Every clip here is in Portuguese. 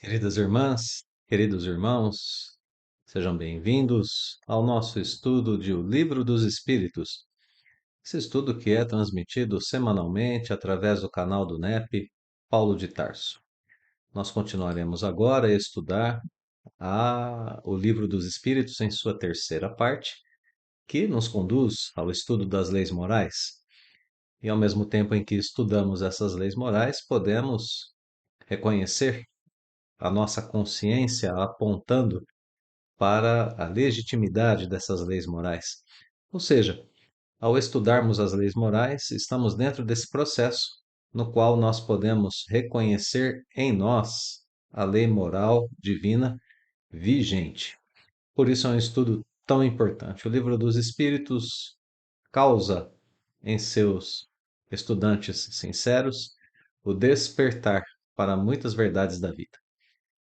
Queridas irmãs, queridos irmãos, sejam bem-vindos ao nosso estudo de O Livro dos Espíritos. Esse estudo que é transmitido semanalmente através do canal do NEP Paulo de Tarso. Nós continuaremos agora a estudar o Livro dos Espíritos em sua terceira parte, que nos conduz ao estudo das leis morais. E ao mesmo tempo em que estudamos essas leis morais, podemos reconhecer a nossa consciência apontando para a legitimidade dessas leis morais. Ou seja, ao estudarmos as leis morais, estamos dentro desse processo no qual nós podemos reconhecer em nós a lei moral divina vigente. Por isso é um estudo tão importante. O Livro dos Espíritos causa em seus estudantes sinceros o despertar para muitas verdades da vida.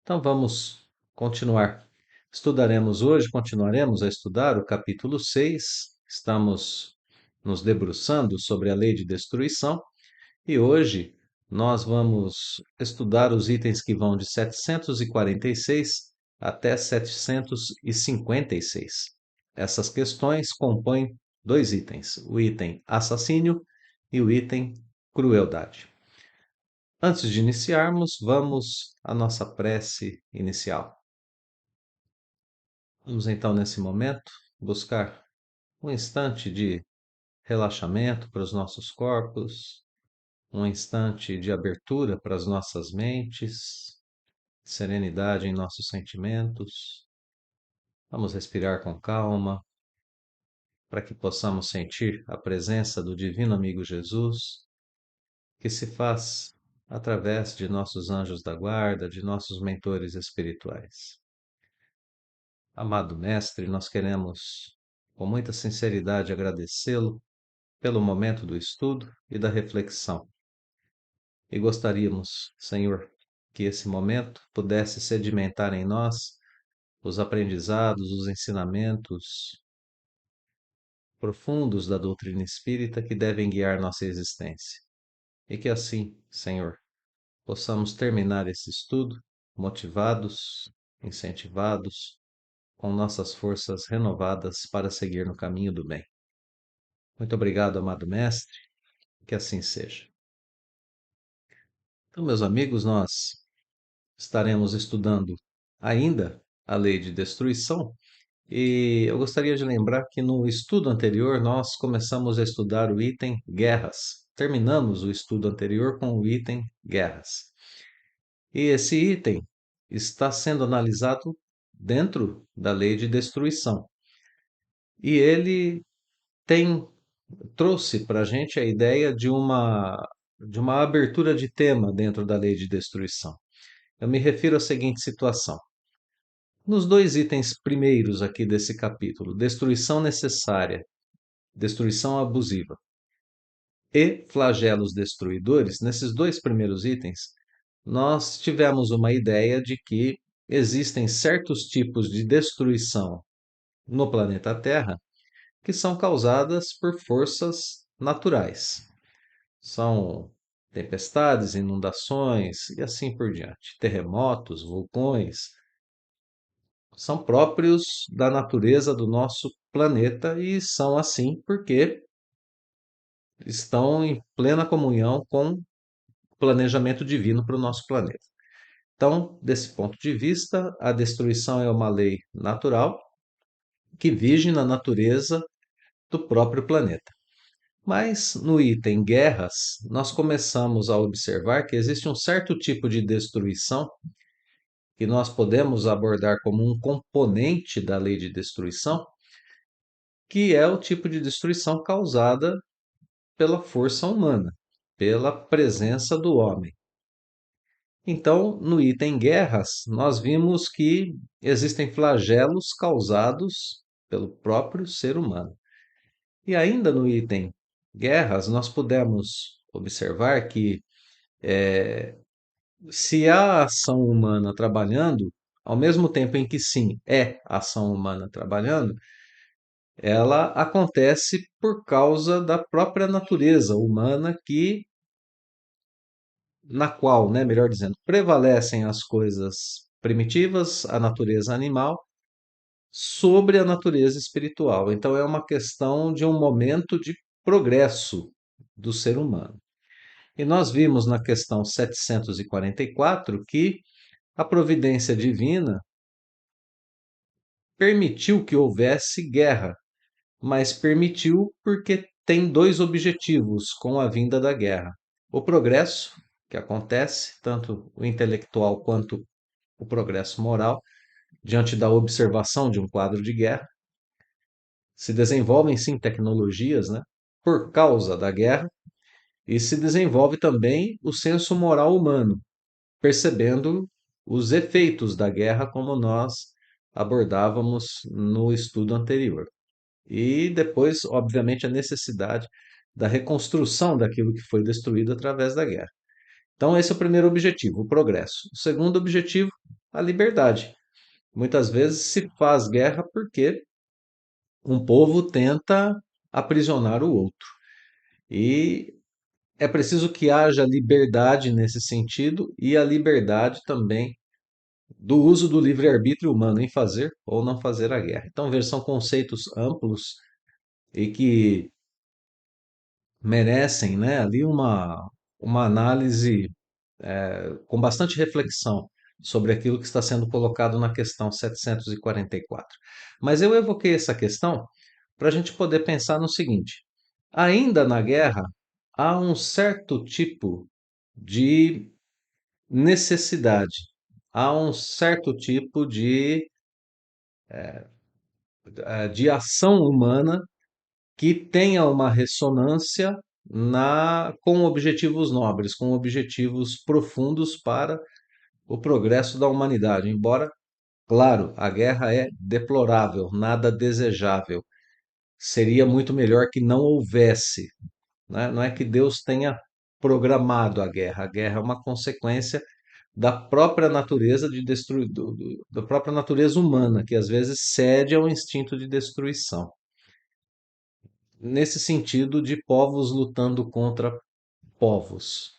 Então vamos continuar. Continuaremos a estudar o capítulo 6. Estamos nos debruçando sobre a lei de destruição e hoje nós vamos estudar os itens que vão de 746 até 756. Essas questões compõem dois itens: o item assassínio e o item crueldade. Antes de iniciarmos, vamos à nossa prece inicial. Vamos então, nesse momento, buscar um instante de relaxamento para os nossos corpos, um instante de abertura para as nossas mentes, serenidade em nossos sentimentos. Vamos respirar com calma, para que possamos sentir a presença do Divino Amigo Jesus, que se faz através de nossos anjos da guarda, de nossos mentores espirituais. Amado Mestre, nós queremos, com muita sinceridade, agradecê-lo pelo momento do estudo e da reflexão. E gostaríamos, Senhor, que esse momento pudesse sedimentar em nós os aprendizados, os ensinamentos profundos da doutrina espírita que devem guiar nossa existência. E que assim, Senhor, possamos terminar esse estudo motivados, incentivados, com nossas forças renovadas para seguir no caminho do bem. Muito obrigado, amado Mestre, que assim seja. Então, meus amigos, nós estaremos estudando ainda a lei de destruição e eu gostaria de lembrar que no estudo anterior nós começamos a estudar o item guerras. Terminamos o estudo anterior com o item guerras. E esse item está sendo analisado dentro da lei de destruição. E ele trouxe para a gente a ideia de uma abertura de tema dentro da lei de destruição. Eu me refiro à seguinte situação. Nos dois itens primeiros aqui desse capítulo, destruição necessária, destruição abusiva e flagelos destruidores, nesses dois primeiros itens, nós tivemos uma ideia de que existem certos tipos de destruição no planeta Terra que são causadas por forças naturais. São tempestades, inundações e assim por diante. Terremotos, vulcões, são próprios da natureza do nosso planeta e são assim porque estão em plena comunhão com o planejamento divino para o nosso planeta. Então, desse ponto de vista, a destruição é uma lei natural que vige na natureza do próprio planeta. Mas no item guerras, nós começamos a observar que existe um certo tipo de destruição que nós podemos abordar como um componente da lei de destruição, que é o tipo de destruição causada pela força humana, pela presença do homem. Então, no item guerras, nós vimos que existem flagelos causados pelo próprio ser humano. E ainda no item guerras, nós pudemos observar que se há ação humana trabalhando, ao mesmo tempo em que sim, é ação humana trabalhando, ela acontece por causa da própria natureza humana que na qual, né, melhor dizendo, prevalecem as coisas primitivas, a natureza animal, sobre a natureza espiritual. Então é uma questão de um momento de progresso do ser humano. E nós vimos na questão 744 que a providência divina permitiu que houvesse guerra, mas permitiu porque tem dois objetivos com a vinda da guerra: o progresso, que acontece, tanto o intelectual quanto o progresso moral, diante da observação de um quadro de guerra. Se desenvolvem sim tecnologias, né, por causa da guerra, e se desenvolve também o senso moral humano, percebendo os efeitos da guerra, como nós abordávamos no estudo anterior. E depois, obviamente, a necessidade da reconstrução daquilo que foi destruído através da guerra. Então, esse é o primeiro objetivo, o progresso. O segundo objetivo, a liberdade. Muitas vezes se faz guerra porque um povo tenta aprisionar o outro. E é preciso que haja liberdade nesse sentido e a liberdade também do uso do livre-arbítrio humano em fazer ou não fazer a guerra. Então, veja, são conceitos amplos e que merecem, né, ali uma análise com bastante reflexão sobre aquilo que está sendo colocado na questão 744. Mas eu evoquei essa questão para a gente poder pensar no seguinte: ainda na guerra, há um certo tipo de necessidade, há um certo tipo de ação humana que tenha uma ressonância com objetivos nobres, com objetivos profundos para o progresso da humanidade. Embora, claro, a guerra é deplorável, nada desejável. Seria muito melhor que não houvesse, né? Não é que Deus tenha programado a guerra é uma consequência da própria natureza da própria natureza humana, que às vezes cede ao instinto de destruição. Nesse sentido de povos lutando contra povos.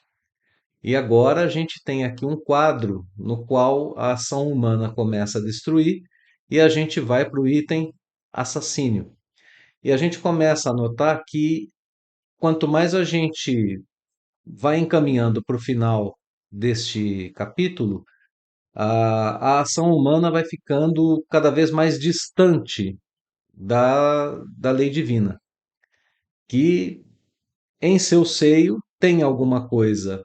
E agora a gente tem aqui um quadro no qual a ação humana começa a destruir e a gente vai para o item assassínio. E a gente começa a notar que quanto mais a gente vai encaminhando para o final deste capítulo, a ação humana vai ficando cada vez mais distante da lei divina, que em seu seio tem alguma coisa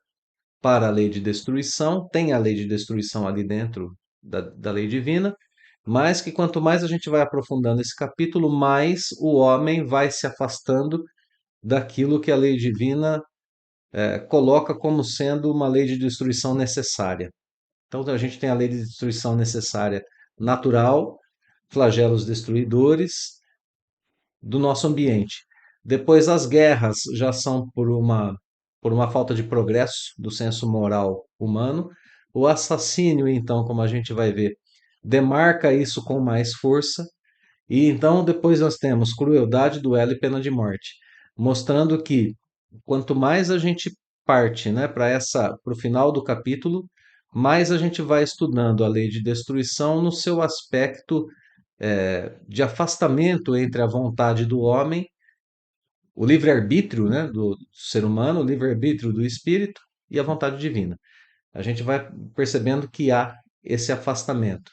para a lei de destruição, tem a lei de destruição ali dentro da lei divina, mas que quanto mais a gente vai aprofundando esse capítulo, mais o homem vai se afastando daquilo que a lei divina coloca como sendo uma lei de destruição necessária. Então a gente tem a lei de destruição necessária natural, flagelos destruidores do nosso ambiente. Depois as guerras já são por uma falta de progresso do senso moral humano. O assassínio, então, como a gente vai ver, demarca isso com mais força. E então depois nós temos crueldade, duelo e pena de morte, mostrando que quanto mais a gente parte, né, para o final do capítulo, mais a gente vai estudando a lei de destruição no seu aspecto de afastamento entre a vontade do homem, o livre-arbítrio, né, do ser humano, o livre-arbítrio do espírito e a vontade divina. A gente vai percebendo que há esse afastamento,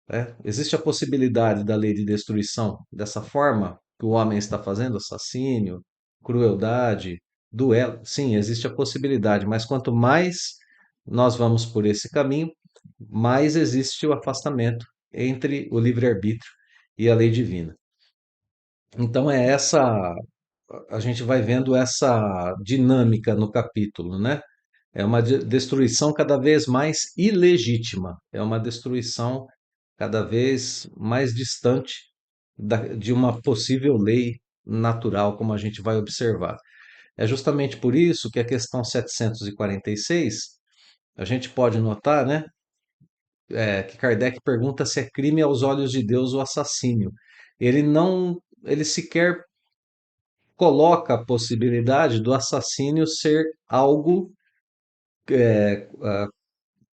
né? Existe a possibilidade da lei de destruição dessa forma que o homem está fazendo, assassínio, crueldade, duelo. Sim, existe a possibilidade, mas quanto mais nós vamos por esse caminho, mais existe o afastamento entre o livre-arbítrio e a lei divina. Então é essa, a gente vai vendo essa dinâmica no capítulo, né? É uma destruição cada vez mais ilegítima, é uma destruição cada vez mais distante de uma possível lei natural, como a gente vai observar. É justamente por isso que a questão 746, a gente pode notar, né, que Kardec pergunta se é crime aos olhos de Deus o assassínio. Ele sequer coloca a possibilidade do assassínio ser algo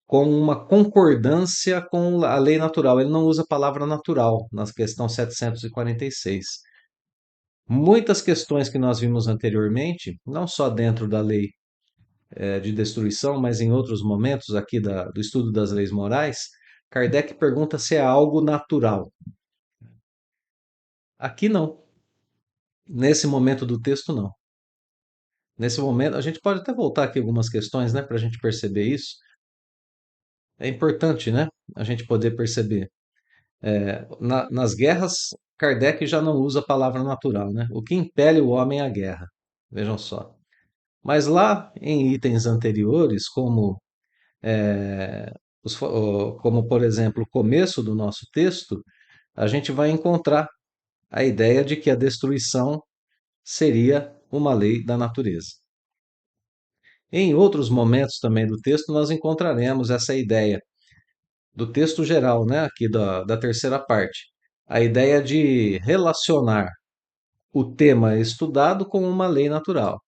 com uma concordância com a lei natural. Ele não usa a palavra natural na questão 746. Muitas questões que nós vimos anteriormente, não só dentro da lei de destruição, mas em outros momentos aqui do estudo das leis morais, Kardec pergunta se é algo natural. Aqui não. Nesse momento do texto, não. Nesse momento, a gente pode até voltar aqui algumas questões, né, para a gente perceber isso. É importante, né, a gente poder perceber. Nas guerras, Kardec já não usa a palavra natural, né? O que impele o homem à guerra. Vejam só. Mas lá em itens anteriores, como por exemplo o começo do nosso texto, a gente vai encontrar a ideia de que a destruição seria uma lei da natureza. Em outros momentos também do texto, nós encontraremos essa ideia do texto geral, né, aqui da terceira parte, a ideia de relacionar o tema estudado com uma lei natural.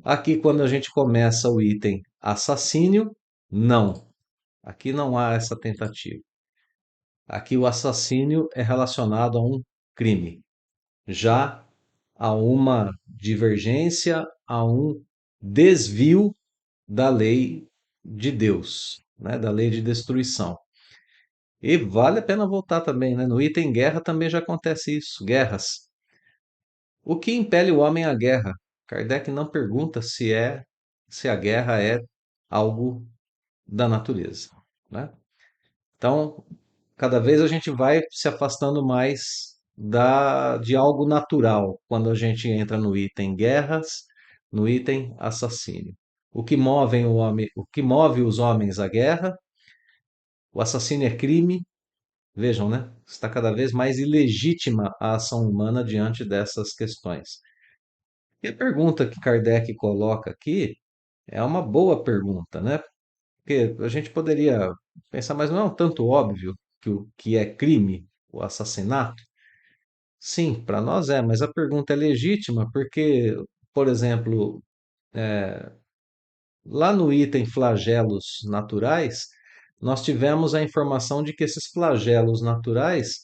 Aqui, quando a gente começa o item assassínio, não. Aqui não há essa tentativa. Aqui o assassínio é relacionado a um crime. Já há uma divergência, há um desvio da lei de Deus, né, da lei de destruição. E vale a pena voltar também, né? No item guerra também já acontece isso, guerras. O que impele o homem à guerra? Kardec não pergunta se a guerra é algo da natureza, né? Então, cada vez a gente vai se afastando mais de algo natural quando a gente entra no item guerras, no item assassínio. O que move os homens à guerra? O assassínio é crime. Vejam, né? Está cada vez mais ilegítima a ação humana diante dessas questões. E a pergunta que Kardec coloca aqui é uma boa pergunta, né? Porque a gente poderia pensar, mas não é um tanto óbvio que o que é crime, o assassinato? Sim, para nós é, mas a pergunta é legítima porque, por exemplo, lá no item flagelos naturais, nós tivemos a informação de que esses flagelos naturais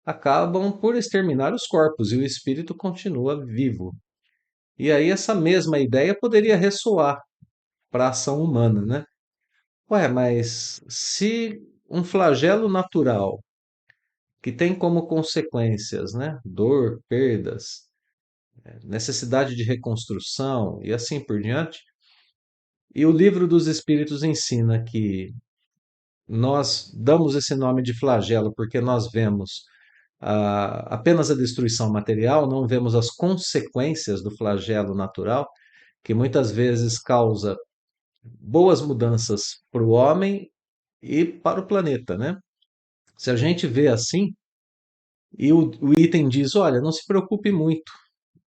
acabam por exterminar os corpos e o espírito continua vivo. E aí essa mesma ideia poderia ressoar para a ação humana, né? Ué, mas se um flagelo natural que tem como consequências, né, dor, perdas, necessidade de reconstrução e assim por diante, e o livro dos Espíritos ensina que nós damos esse nome de flagelo porque nós vemos apenas a destruição material, não vemos as consequências do flagelo natural, que muitas vezes causa boas mudanças para o homem e para o planeta, né? Se a gente vê assim, e o item diz, olha, não se preocupe muito,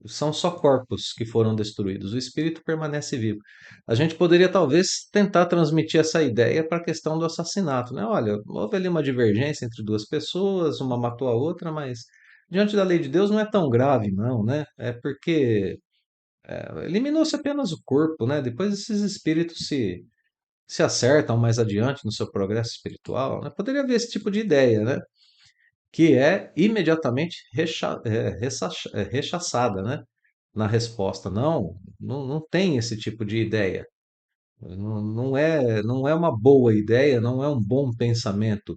são só corpos que foram destruídos, o espírito permanece vivo. A gente poderia talvez tentar transmitir essa ideia para a questão do assassinato, né? Olha, houve ali uma divergência entre duas pessoas, uma matou a outra, mas diante da lei de Deus não é tão grave, não, né? É porque eliminou-se apenas o corpo, né? Depois esses espíritos se acertam mais adiante no seu progresso espiritual, né? Poderia haver esse tipo de ideia, né? Que é imediatamente rechaçada, né? Na resposta. Não, não tem esse tipo de ideia. Não é uma boa ideia, não é um bom pensamento.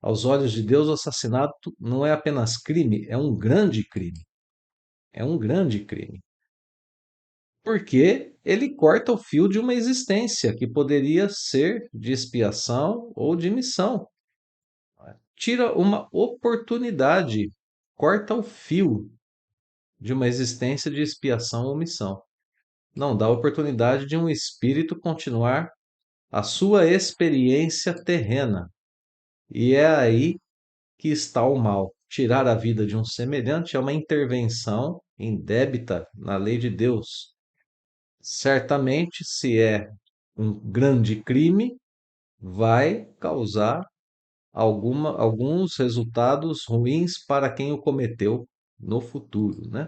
Aos olhos de Deus, o assassinato não é apenas crime, é um grande crime. É um grande crime. Porque ele corta o fio de uma existência que poderia ser de expiação ou de missão. Tira uma oportunidade, corta o fio de uma existência de expiação ou missão. Não dá oportunidade de um espírito continuar a sua experiência terrena. E é aí que está o mal. Tirar a vida de um semelhante é uma intervenção indébita na lei de Deus. Certamente, se é um grande crime, vai causar alguns resultados ruins para quem o cometeu no futuro, né?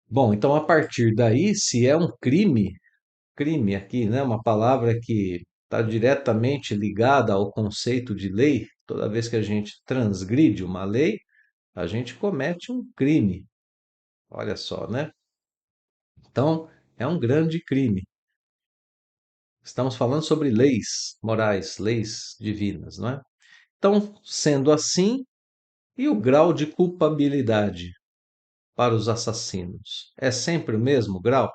Bom, então a partir daí, se é um crime, crime aqui, né? Uma palavra que está diretamente ligada ao conceito de lei. Toda vez que a gente transgride uma lei, a gente comete um crime. Olha só, né? Então, é um grande crime. Estamos falando sobre leis morais, leis divinas, não é? Então, sendo assim, e o grau de culpabilidade para os assassinos? É sempre o mesmo grau?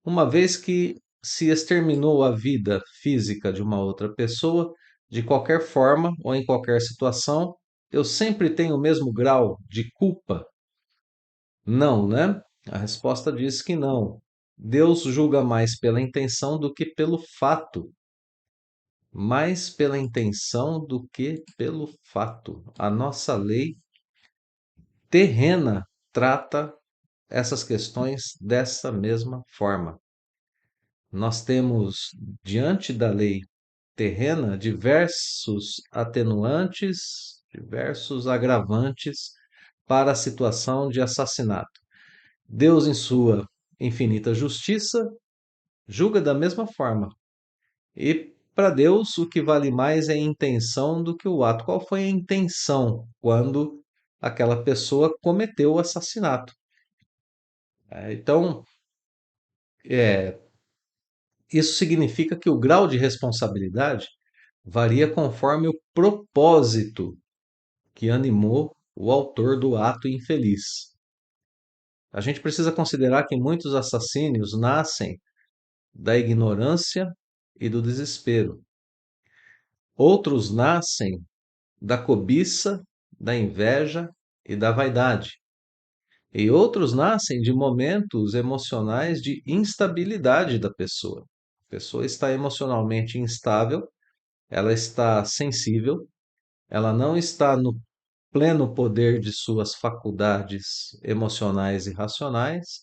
Uma vez que se exterminou a vida física de uma outra pessoa, de qualquer forma ou em qualquer situação, eu sempre tenho o mesmo grau de culpa? Não, né? A resposta diz que não. Deus julga mais pela intenção do que pelo fato. Mais pela intenção do que pelo fato. A nossa lei terrena trata essas questões dessa mesma forma. Nós temos, diante da lei terrena, diversos atenuantes, diversos agravantes para a situação de assassinato. Deus, em sua infinita justiça, julga da mesma forma. E para Deus, o que vale mais é a intenção do que o ato. Qual foi a intenção quando aquela pessoa cometeu o assassinato? Então, é, isso significa que o grau de responsabilidade varia conforme o propósito que animou o autor do ato infeliz. A gente precisa considerar que muitos assassínios nascem da ignorância e do desespero. Outros nascem da cobiça, da inveja e da vaidade. E outros nascem de momentos emocionais de instabilidade da pessoa. A pessoa está emocionalmente instável, ela está sensível, ela não está no pleno poder de suas faculdades emocionais e racionais,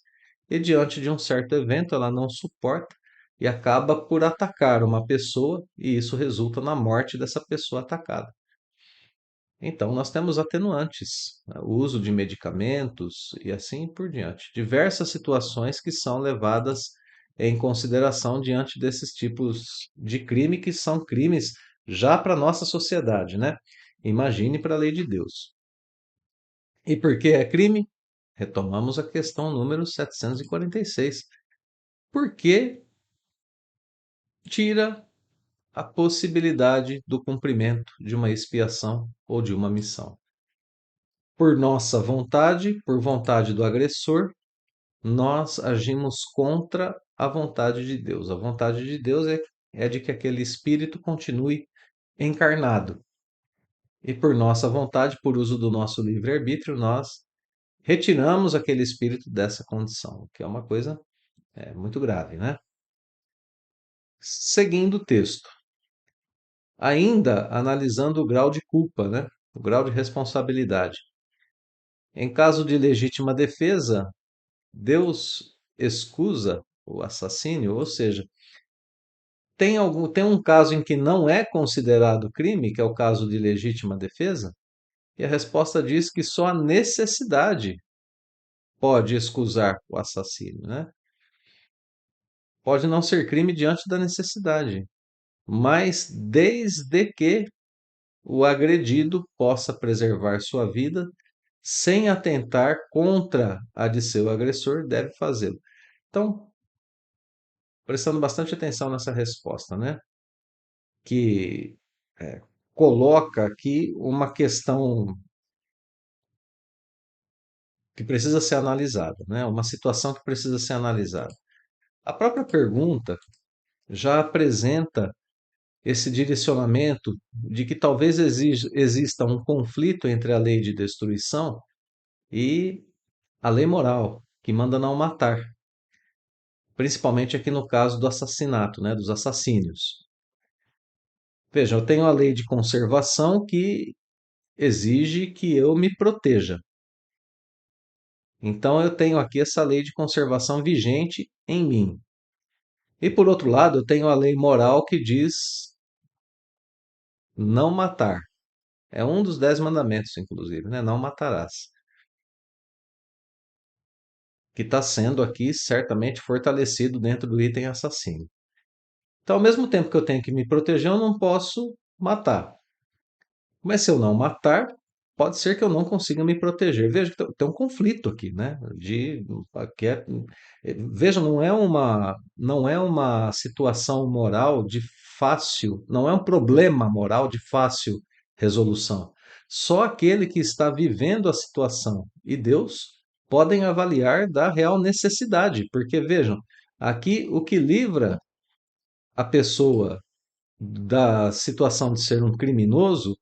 e diante de um certo evento ela não suporta e acaba por atacar uma pessoa, e isso resulta na morte dessa pessoa atacada. Então, nós temos atenuantes, né? O uso de medicamentos e assim por diante. Diversas situações que são levadas em consideração diante desses tipos de crime, que são crimes já para a nossa sociedade, né? Imagine para a lei de Deus. E por que é crime? Retomamos a questão número 746. Por que tira a possibilidade do cumprimento de uma expiação ou de uma missão? Por nossa vontade, por vontade do agressor, nós agimos contra a vontade de Deus. A vontade de Deus é de que aquele espírito continue encarnado. E por nossa vontade, por uso do nosso livre-arbítrio, nós retiramos aquele espírito dessa condição, o que é uma coisa muito grave, né? Seguindo o texto, ainda analisando o grau de culpa, né? O grau de responsabilidade. Em caso de legítima defesa, Deus excusa o assassínio, ou seja, tem um caso em que não é considerado crime, que é o caso de legítima defesa, e a resposta diz que só a necessidade pode excusar o assassínio, né? Pode não ser crime diante da necessidade, mas desde que o agredido possa preservar sua vida sem atentar contra a de seu agressor, deve fazê-lo. Então, prestando bastante atenção nessa resposta, né? Que é, coloca aqui uma questão que precisa ser analisada, né? Uma situação que precisa ser analisada. A própria pergunta já apresenta esse direcionamento de que talvez exista um conflito entre a lei de destruição e a lei moral, que manda não matar, principalmente aqui no caso do assassinato, né, dos assassínios. Veja, eu tenho a lei de conservação que exige que eu me proteja. Então eu tenho aqui essa lei de conservação vigente em mim. E por outro lado, eu tenho a lei moral que diz não matar. É um dos 10 mandamentos, inclusive, né? Não matarás. que está sendo aqui certamente fortalecido dentro do item assassino. Então, ao mesmo tempo que eu tenho que me proteger, eu não posso matar. Mas se eu não matar, pode ser que eu não consiga me proteger. Veja que tem um conflito aqui, né? Que é- veja, não é uma situação moral de fácil, não é um problema moral de fácil resolução. Só aquele que está vivendo a situação e Deus podem avaliar da real necessidade, porque vejam, aqui o que livra a pessoa da situação de ser um criminoso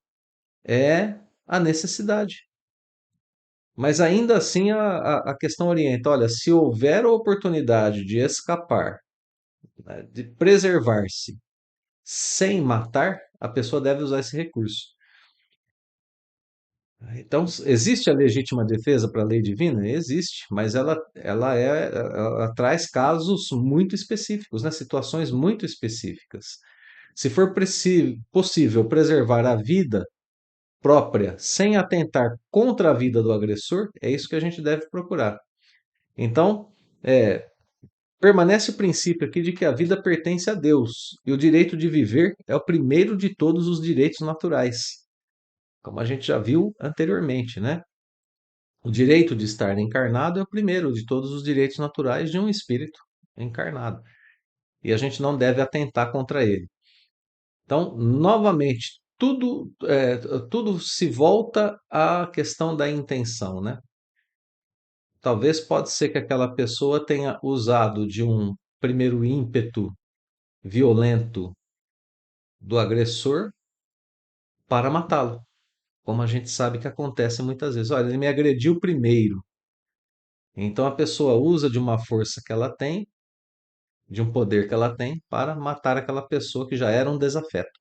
é a necessidade. Mas ainda assim a questão orienta: olha, se houver a oportunidade de escapar, né, de preservar-se sem matar, a pessoa deve usar esse recurso. Então, existe a legítima defesa para a lei divina? Existe, mas ela traz casos muito específicos, né? Situações muito específicas. Se for possível preservar a vida própria sem atentar contra a vida do agressor, é isso que a gente deve procurar. Então, é, permanece o princípio aqui de que a vida pertence a Deus e o direito de viver é o primeiro de todos os direitos naturais, como a gente já viu anteriormente, né? O direito de estar encarnado é o primeiro de todos os direitos naturais de um espírito encarnado. E a gente não deve atentar contra ele. Então, novamente, tudo se volta à questão da intenção, né? Talvez pode ser que aquela pessoa tenha usado de um primeiro ímpeto violento do agressor para matá-lo, como a gente sabe que acontece muitas vezes. Olha, ele me agrediu primeiro. Então a pessoa usa de uma força que ela tem, de um poder que ela tem, para matar aquela pessoa que já era um desafeto.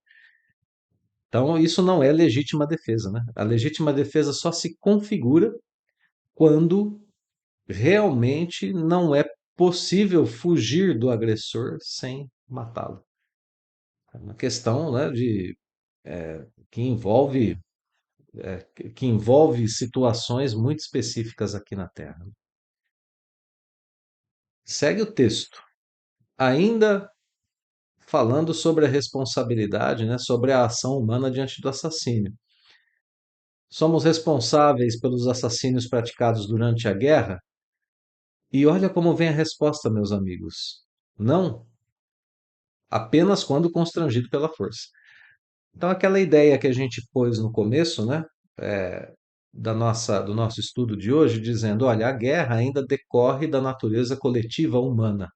Então isso não é legítima defesa, né? A legítima defesa só se configura quando realmente não é possível fugir do agressor sem matá-lo. É uma questão, né, que envolve que envolve situações muito específicas aqui na Terra. Segue o texto. Ainda falando sobre a responsabilidade, né, sobre a ação humana diante do assassínio. Somos responsáveis pelos assassínios praticados durante a guerra? E olha como vem a resposta, meus amigos. Não, apenas quando constrangido pela força. Então, aquela ideia que a gente pôs no começo, né, é, do nosso estudo de hoje, dizendo: olha, a guerra ainda decorre da natureza coletiva humana.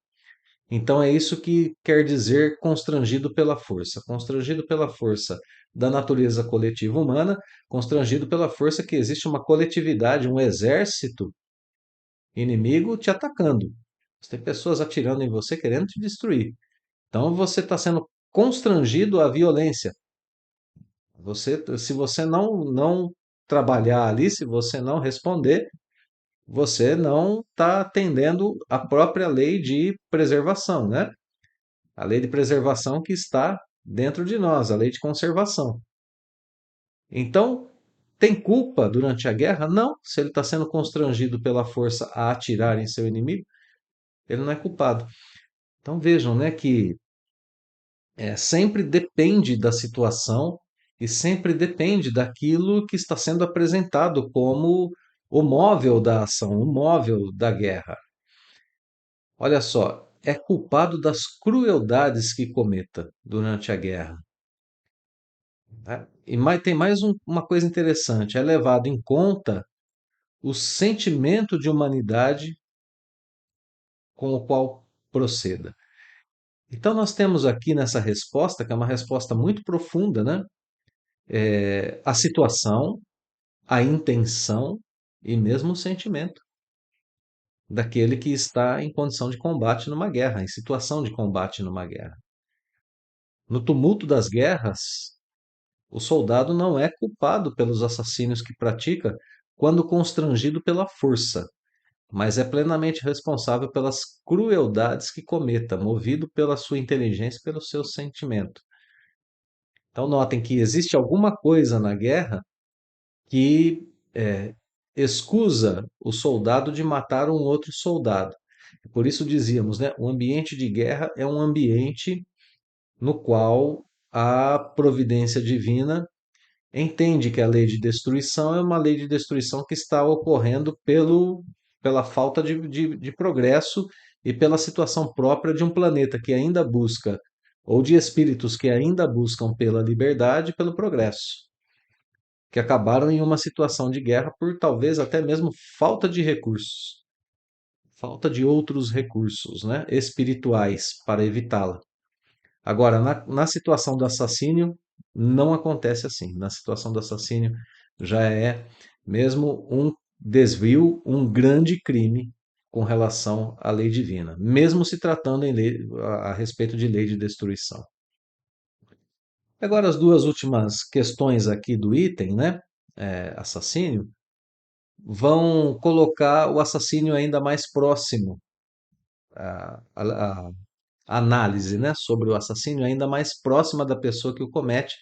Então, é isso que quer dizer constrangido pela força. Constrangido pela força da natureza coletiva humana, constrangido pela força que existe uma coletividade, um exército inimigo te atacando. Você tem pessoas atirando em você, querendo te destruir. Então, você está sendo constrangido à violência. Se você não trabalhar ali, se você não responder, você não está atendendo à própria lei de preservação, né? A lei de preservação que está dentro de nós, a lei de conservação. Então, tem culpa durante a guerra? Não. Se ele está sendo constrangido pela força a atirar em seu inimigo, ele não é culpado. Então vejam, né, que sempre depende da situação e sempre depende daquilo que está sendo apresentado como o móvel da ação, o móvel da guerra. Olha só, é culpado das crueldades que cometa durante a guerra. Tá? Tem mais uma coisa interessante: é levado em conta o sentimento de humanidade com o qual proceda. Então, nós temos aqui nessa resposta, que é uma resposta muito profunda, né? A situação, a intenção e mesmo o sentimento daquele que está em condição de combate numa guerra, em situação de combate numa guerra. No tumulto das guerras, o soldado não é culpado pelos assassínios que pratica quando constrangido pela força, mas é plenamente responsável pelas crueldades que cometa, movido pela sua inteligência e pelo seu sentimento. Então, notem que existe alguma coisa na guerra que escusa o soldado de matar um outro soldado. Por isso dizíamos, né, o ambiente de guerra é um ambiente no qual a providência divina entende que a lei de destruição é uma lei de destruição que está ocorrendo pela falta de progresso e pela situação própria de um planeta que ainda busca, ou de espíritos que ainda buscam pela liberdade e pelo progresso, que acabaram em uma situação de guerra por talvez até mesmo falta de recursos, falta de outros recursos, né, espirituais para evitá-la. Agora, na situação do assassínio, não acontece assim. Na situação do assassínio, já é mesmo um desvio, um grande crime com relação à lei divina, mesmo se tratando a respeito de lei de destruição. Agora, as duas últimas questões aqui do item, né? Assassínio, vão colocar o assassínio ainda mais próximo a análise, né, sobre o assassínio ainda mais próxima da pessoa que o comete,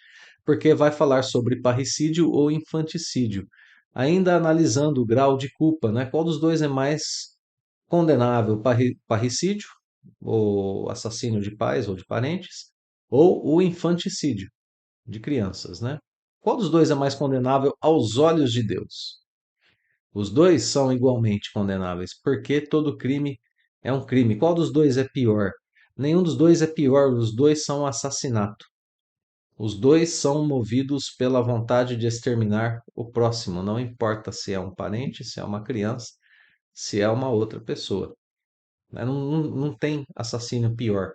porque vai falar sobre parricídio ou infanticídio, ainda analisando o grau de culpa, né, qual dos dois é mais condenável, parricídio, ou assassínio de pais ou de parentes, ou o infanticídio de crianças, né? Qual dos dois é mais condenável aos olhos de Deus? Os dois são igualmente condenáveis, porque todo crime é um crime. Qual dos dois é pior? Nenhum dos dois é pior, os dois são assassinato. Os dois são movidos pela vontade de exterminar o próximo, não importa se é um parente, se é uma criança, se é uma outra pessoa. Não tem assassínio pior.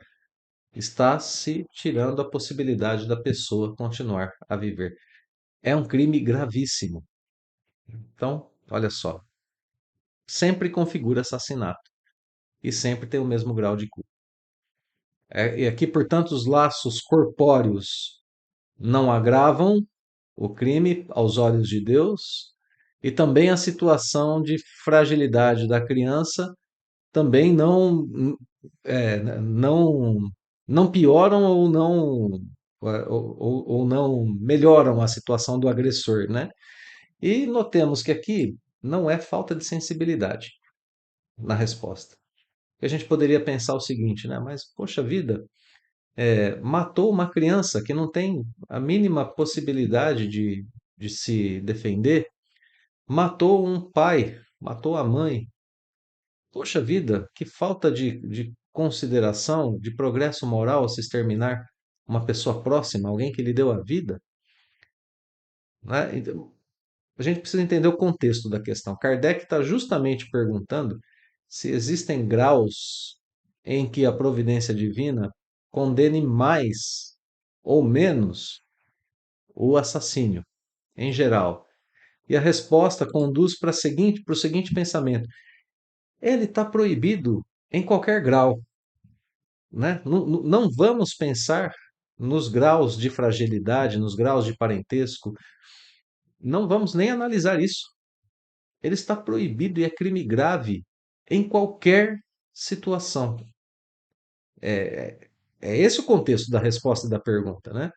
Está se tirando a possibilidade da pessoa continuar a viver. É um crime gravíssimo. Então, olha só, sempre configura assassinato e sempre tem o mesmo grau de culpa. E aqui, portanto, os laços corpóreos não agravam o crime aos olhos de Deus, e também a situação de fragilidade da criança também não, não pioram ou não melhoram a situação do agressor, né? E notemos que aqui não é falta de sensibilidade na resposta. A gente poderia pensar o seguinte, né? Mas, poxa vida, matou uma criança que não tem a mínima possibilidade de se defender, matou um pai, matou a mãe. Poxa vida, que falta de consideração, de progresso moral se exterminar uma pessoa próxima, alguém que lhe deu a vida, né? Então, a gente precisa entender o contexto da questão. Kardec está justamente perguntando se existem graus em que a providência divina condene mais ou menos o assassínio, em geral. E a resposta conduz para o seguinte pensamento: ele está proibido em qualquer grau, né? Não vamos pensar nos graus de fragilidade, nos graus de parentesco, não vamos nem analisar isso. Ele está proibido e é crime grave em qualquer situação. É esse o contexto da resposta da pergunta, né?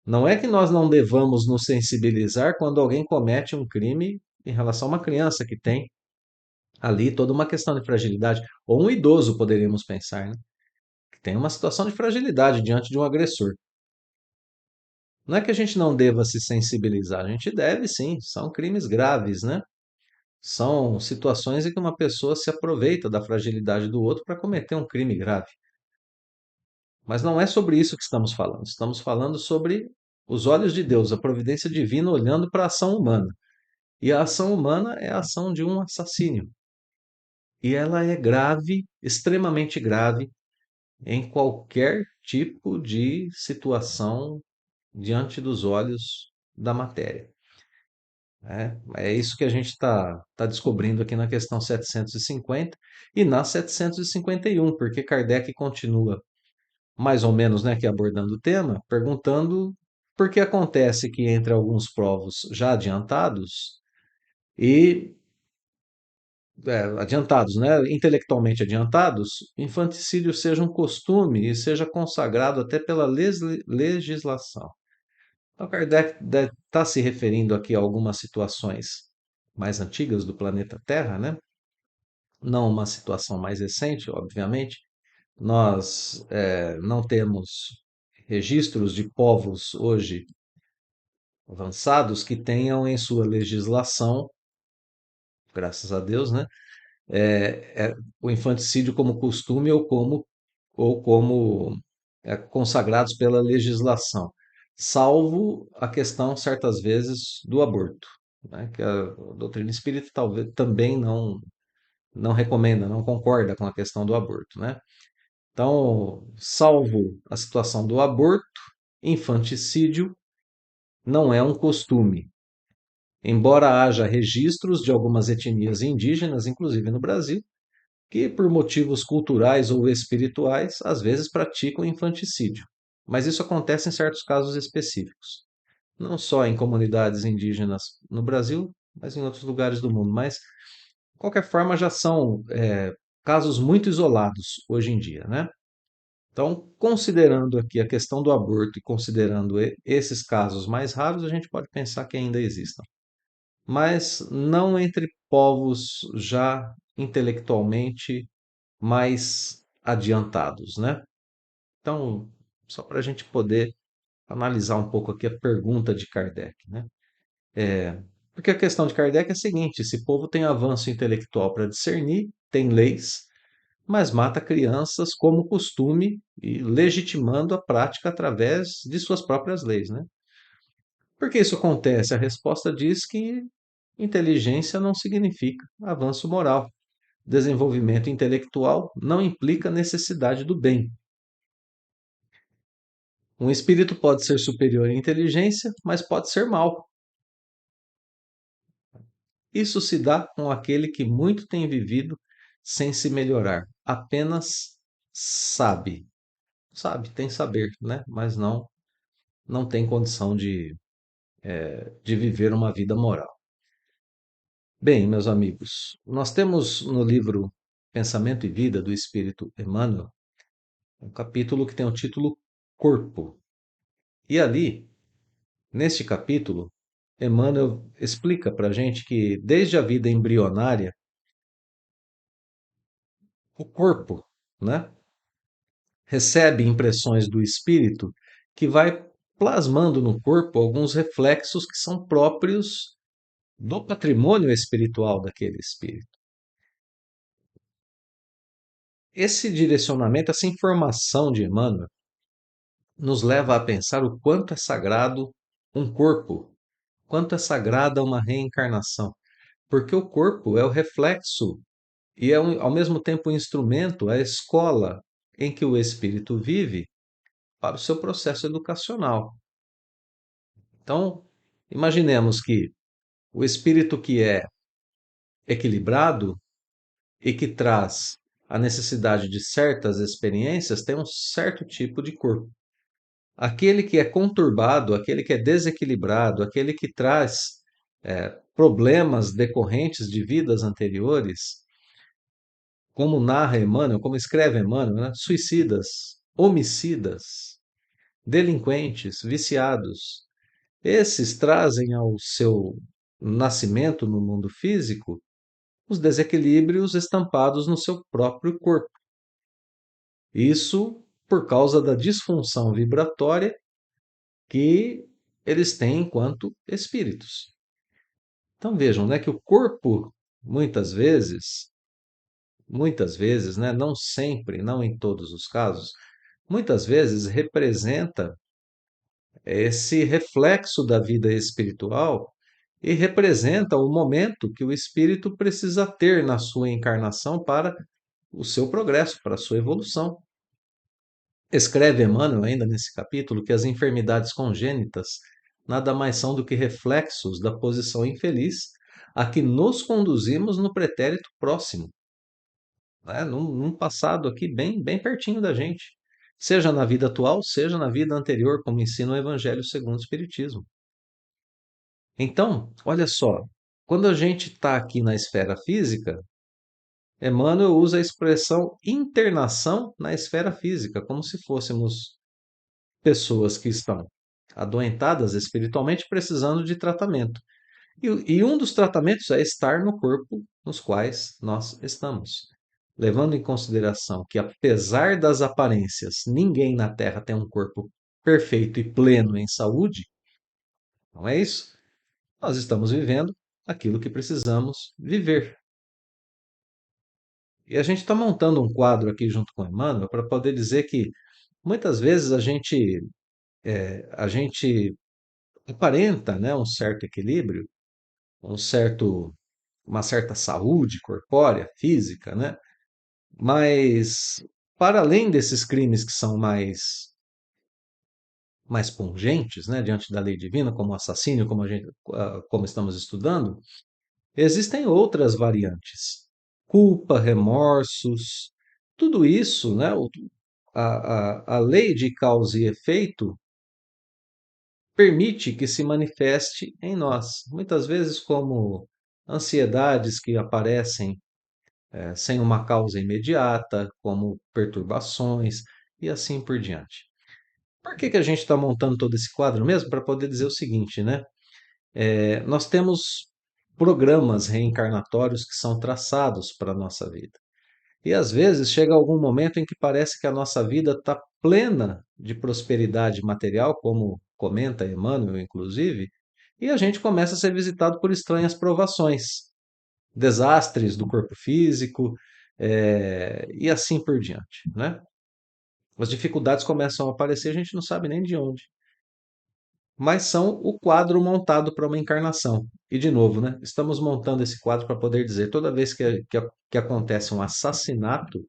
Não é que nós não devamos nos sensibilizar quando alguém comete um crime em relação a uma criança que tem ali toda uma questão de fragilidade, ou um idoso, poderíamos pensar, né? Que tem uma situação de fragilidade diante de um agressor. Não é que a gente não deva se sensibilizar, a gente deve sim, são crimes graves, né? São situações em que uma pessoa se aproveita da fragilidade do outro para cometer um crime grave. Mas não é sobre isso que estamos falando. Estamos falando sobre os olhos de Deus, a providência divina olhando para a ação humana. E a ação humana é a ação de um assassínio. E ela é grave, extremamente grave, em qualquer tipo de situação diante dos olhos da matéria. É isso que a gente tá descobrindo aqui na questão 750 e na 751, porque Kardec continua mais ou menos, né, que abordando o tema, perguntando por que acontece que entre alguns povos já adiantados e adiantados, né, intelectualmente adiantados, infanticídio seja um costume e seja consagrado até pela legislação. Então, Kardec está se referindo aqui a algumas situações mais antigas do planeta Terra, né? Não uma situação mais recente, obviamente. Nós não temos registros de povos hoje avançados que tenham em sua legislação, graças a Deus, né, o infanticídio como costume ou como consagrados pela legislação, salvo a questão certas vezes do aborto, né, que a doutrina espírita talvez também não recomenda, não concorda com a questão do aborto, né? Então, salvo a situação do aborto, infanticídio não é um costume. Embora haja registros de algumas etnias indígenas, inclusive no Brasil, que por motivos culturais ou espirituais, às vezes praticam infanticídio. Mas isso acontece em certos casos específicos. Não só em comunidades indígenas no Brasil, mas em outros lugares do mundo. Mas, de qualquer forma, já são casos muito isolados hoje em dia, né? Então, considerando aqui a questão do aborto e considerando esses casos mais raros, a gente pode pensar que ainda existam. Mas não entre povos já intelectualmente mais adiantados, né? Então, só para a gente poder analisar um pouco aqui a pergunta de Kardec, né? Porque a questão de Kardec é a seguinte: esse povo tem avanço intelectual para discernir, tem leis, mas mata crianças como costume e legitimando a prática através de suas próprias leis, né? Por que isso acontece? A resposta diz que inteligência não significa avanço moral. Desenvolvimento intelectual não implica necessidade do bem. Um espírito pode ser superior em inteligência, mas pode ser mau. Isso se dá com aquele que muito tem vivido sem se melhorar, apenas sabe. Sabe, tem saber, né? Mas não tem condição de viver uma vida moral. Bem, meus amigos, nós temos no livro Pensamento e Vida do Espírito Emmanuel um capítulo que tem o título Corpo. E ali, neste capítulo, Emmanuel explica para a gente que desde a vida embrionária, o corpo, né, recebe impressões do espírito que vai plasmando no corpo alguns reflexos que são próprios do patrimônio espiritual daquele espírito. Esse direcionamento, essa informação de Emmanuel, nos leva a pensar o quanto é sagrado um corpo, quanto é sagrada uma reencarnação, porque o corpo é o reflexo e é ao mesmo tempo o instrumento, a escola em que o espírito vive para o seu processo educacional. Então, imaginemos que o espírito que é equilibrado e que traz a necessidade de certas experiências tem um certo tipo de corpo. Aquele que é conturbado, aquele que é desequilibrado, aquele que traz problemas decorrentes de vidas anteriores, como narra Emmanuel, como escreve Emmanuel, né? Suicidas, homicidas, delinquentes, viciados, esses trazem ao seu nascimento no mundo físico os desequilíbrios estampados no seu próprio corpo. Isso por causa da disfunção vibratória que eles têm enquanto espíritos. Então vejam, né, que o corpo muitas vezes, né, não sempre, não em todos os casos, muitas vezes representa esse reflexo da vida espiritual e representa o momento que o espírito precisa ter na sua encarnação para o seu progresso, para a sua evolução. Escreve Emmanuel ainda nesse capítulo que as enfermidades congênitas nada mais são do que reflexos da posição infeliz a que nos conduzimos no pretérito próximo, né? Num passado aqui bem pertinho da gente, seja na vida atual, seja na vida anterior, como ensina o Evangelho segundo o Espiritismo. Então, olha só, quando a gente está aqui na esfera física, Emmanuel usa a expressão internação na esfera física, como se fôssemos pessoas que estão adoentadas espiritualmente precisando de tratamento. E um dos tratamentos é estar no corpo nos quais nós estamos. Levando em consideração que, apesar das aparências, ninguém na Terra tem um corpo perfeito e pleno em saúde, não é isso? Nós estamos vivendo aquilo que precisamos viver. E a gente está montando um quadro aqui junto com o Emmanuel para poder dizer que muitas vezes a gente aparenta, né, um certo equilíbrio, um certo, uma certa saúde corpórea, física, né? Mas para além desses crimes que são mais pungentes, né, diante da lei divina, como o assassínio, como estamos estudando, existem outras variantes. Culpa, remorsos, tudo isso, né, a lei de causa e efeito permite que se manifeste em nós, muitas vezes como ansiedades que aparecem sem uma causa imediata, como perturbações e assim por diante. Por que que a gente está montando todo esse quadro mesmo? Para poder dizer o seguinte, né? Nós temos programas reencarnatórios que são traçados para a nossa vida. E às vezes chega algum momento em que parece que a nossa vida está plena de prosperidade material, como comenta Emmanuel, inclusive, e a gente começa a ser visitado por estranhas provações, desastres do corpo físico, e assim por diante, né? As dificuldades começam a aparecer, a gente não sabe nem de onde, mas são o quadro montado para uma encarnação. E de novo, né? Estamos montando esse quadro para poder dizer, toda vez que acontece um assassinato,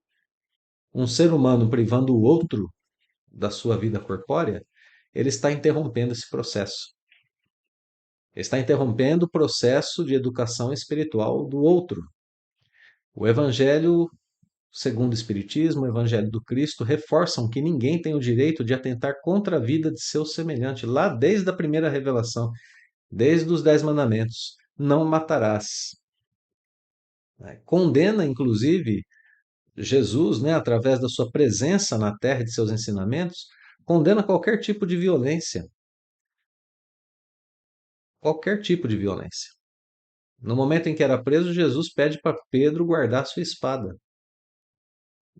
um ser humano privando o outro da sua vida corpórea, ele está interrompendo esse processo. Ele está interrompendo o processo de educação espiritual do outro. O Evangelho, segundo o Espiritismo, o Evangelho do Cristo, reforçam que ninguém tem o direito de atentar contra a vida de seu semelhante, lá desde a primeira revelação, desde os 10 mandamentos. Não matarás. Condena, inclusive, Jesus, né, através da sua presença na terra e de seus ensinamentos, condena qualquer tipo de violência. Qualquer tipo de violência. No momento em que era preso, Jesus pede para Pedro guardar sua espada,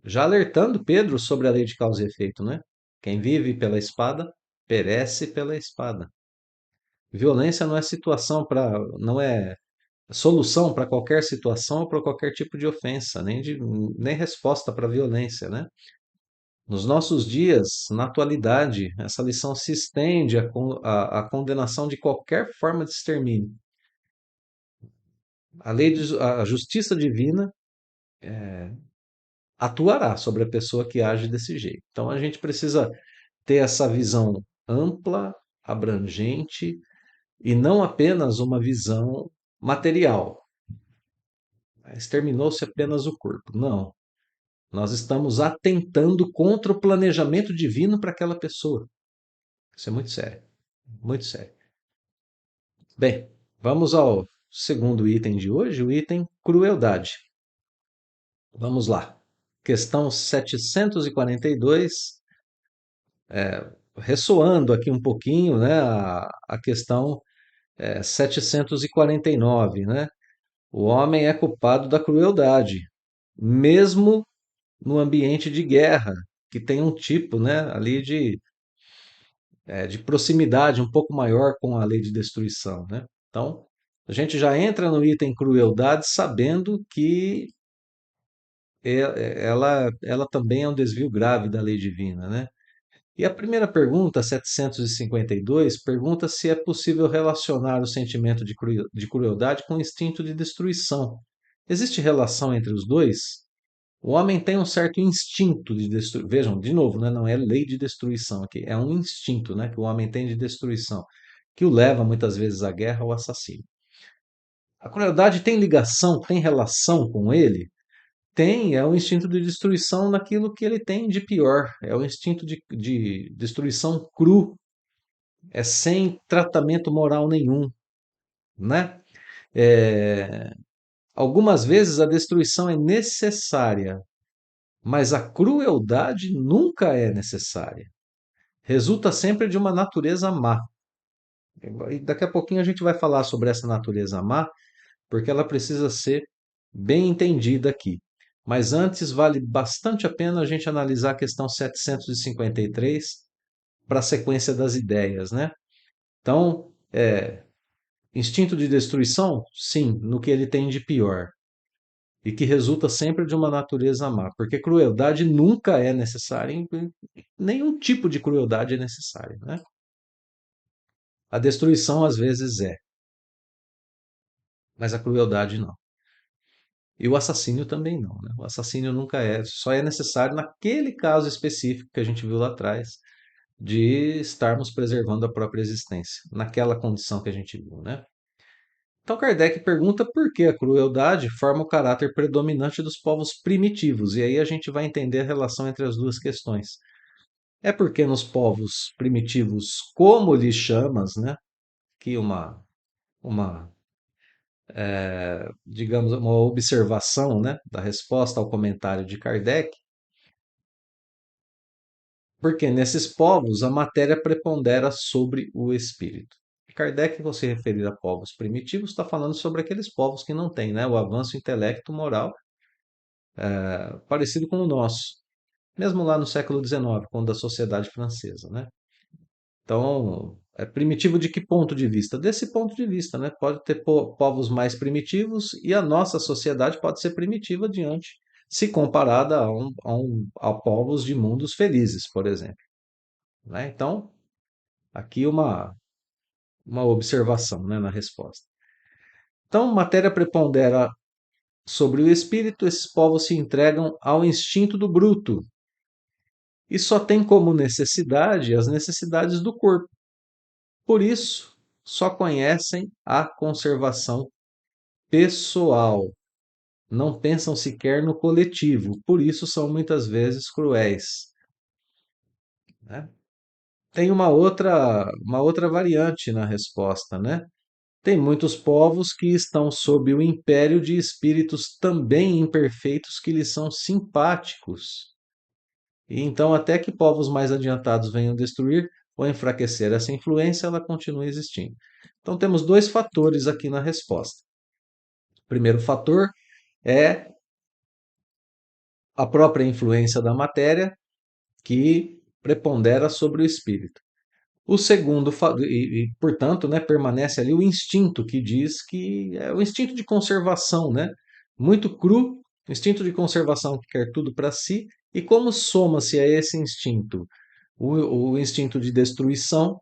já alertando Pedro sobre a lei de causa e efeito, né? Quem vive pela espada, perece pela espada. Violência não é não é solução para qualquer situação ou para qualquer tipo de ofensa, nem resposta para violência, né? Nos nossos dias, na atualidade, essa lição se estende à condenação de qualquer forma de extermínio. A justiça divina atuará sobre a pessoa que age desse jeito. Então a gente precisa ter essa visão ampla, abrangente e não apenas uma visão material. Exterminou-se apenas o corpo. Não. Nós estamos atentando contra o planejamento divino para aquela pessoa. Isso é muito sério. Muito sério. Bem, vamos ao segundo item de hoje, o item crueldade. Vamos lá. Questão 742, ressoando aqui um pouquinho, né, a questão 749, né? O homem é culpado da crueldade, mesmo no ambiente de guerra, que tem um tipo, né, ali de proximidade um pouco maior com a lei de destruição, né? Então, a gente já entra no item crueldade sabendo que ela também é um desvio grave da lei divina, né? E a primeira pergunta, 752, pergunta se é possível relacionar o sentimento de crueldade com o instinto de destruição. Existe relação entre os dois? O homem tem um certo instinto de destruição. Vejam, de novo, né? Não é lei de destruição aqui, é um instinto, né, que o homem tem de destruição, que o leva muitas vezes à guerra ou ao assassínio. A crueldade tem ligação, tem relação com ele? Tem, é o instinto de destruição naquilo que ele tem de pior. É o instinto de destruição cru, é sem tratamento moral nenhum, né? É, algumas vezes a destruição é necessária, mas a crueldade nunca é necessária. Resulta sempre de uma natureza má. E daqui a pouquinho a gente vai falar sobre essa natureza má, porque ela precisa ser bem entendida aqui. Mas antes, vale bastante a pena a gente analisar a questão 753 para a sequência das ideias, né? Então, instinto de destruição? Sim, no que ele tem de pior. E que resulta sempre de uma natureza má, porque crueldade nunca é necessária, nenhum tipo de crueldade é necessária, né? A destruição às vezes é, mas a crueldade não. E o assassínio também não, né? O assassínio nunca é, só é necessário naquele caso específico que a gente viu lá atrás, de estarmos preservando a própria existência, naquela condição que a gente viu, né? Então Kardec pergunta por que a crueldade forma o caráter predominante dos povos primitivos, e aí a gente vai entender a relação entre as duas questões. É porque nos povos primitivos, como lhes chamas, né? Que uma digamos, uma observação, né, da resposta ao comentário de Kardec, porque nesses povos a matéria prepondera sobre o espírito. Kardec, ao se referir a povos primitivos, está falando sobre aqueles povos que não têm, né, o avanço intelecto moral parecido com o nosso, mesmo lá no século XIX, quando a sociedade francesa, né? Então, é primitivo de que ponto de vista? Desse ponto de vista, né? Pode ter povos mais primitivos e a nossa sociedade pode ser primitiva diante, se comparada a povos de mundos felizes, por exemplo, né? Então, aqui uma observação, né, na resposta. Então, matéria prepondera sobre o espírito, esses povos se entregam ao instinto do bruto e só têm como necessidade as necessidades do corpo. Por isso, só conhecem a conservação pessoal, não pensam sequer no coletivo, por isso são muitas vezes cruéis, né? Tem uma outra variante na resposta, né? Tem muitos povos que estão sob o império de espíritos também imperfeitos que lhes são simpáticos. E então, até que povos mais adiantados venham destruir ou enfraquecer essa influência, ela continua existindo. Então, temos dois fatores aqui na resposta. O primeiro fator é a própria influência da matéria que prepondera sobre o espírito. O segundo, portanto, né, permanece ali o instinto que diz que é o instinto de conservação, né? Muito cru, instinto de conservação que quer tudo para si, e como soma-se a esse instinto o instinto de destruição,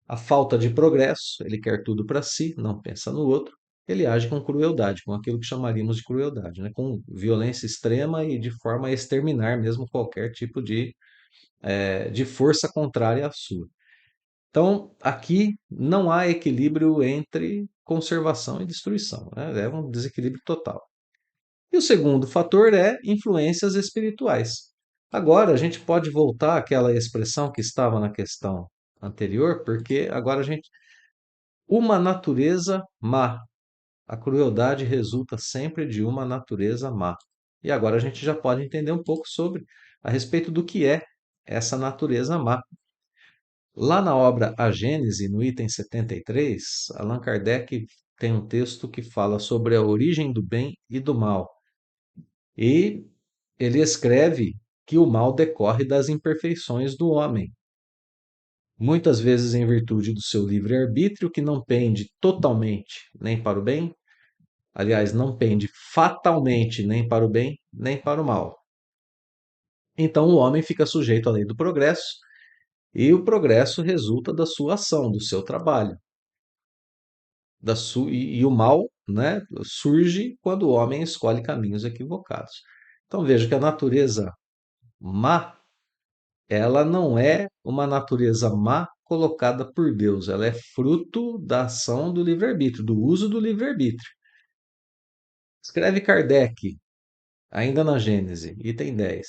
a falta de progresso, ele quer tudo para si, não pensa no outro, ele age com crueldade, com aquilo que chamaríamos de crueldade, né? Com violência extrema e de forma a exterminar mesmo qualquer tipo de força contrária à sua. Então, aqui não há equilíbrio entre conservação e destruição, né? É um desequilíbrio total. E o segundo fator é influências espirituais. Agora, a gente pode voltar àquela expressão que estava na questão anterior, porque agora a gente. Uma natureza má. A crueldade resulta sempre de uma natureza má. E agora a gente já pode entender um pouco sobre a respeito do que é essa natureza má. Lá na obra A Gênese, no item 73, Allan Kardec tem um texto que fala sobre a origem do bem e do mal. E ele escreve que o mal decorre das imperfeições do homem, muitas vezes em virtude do seu livre-arbítrio, que não pende totalmente nem para o bem, aliás, não pende fatalmente nem para o bem, nem para o mal. Então o homem fica sujeito à lei do progresso, e o progresso resulta da sua ação, do seu trabalho. E o mal, né, surge quando o homem escolhe caminhos equivocados. Então veja que a natureza má, ela não é uma natureza má colocada por Deus, ela é fruto da ação do livre-arbítrio, do uso do livre-arbítrio. Escreve Kardec, ainda na Gênese, item 10.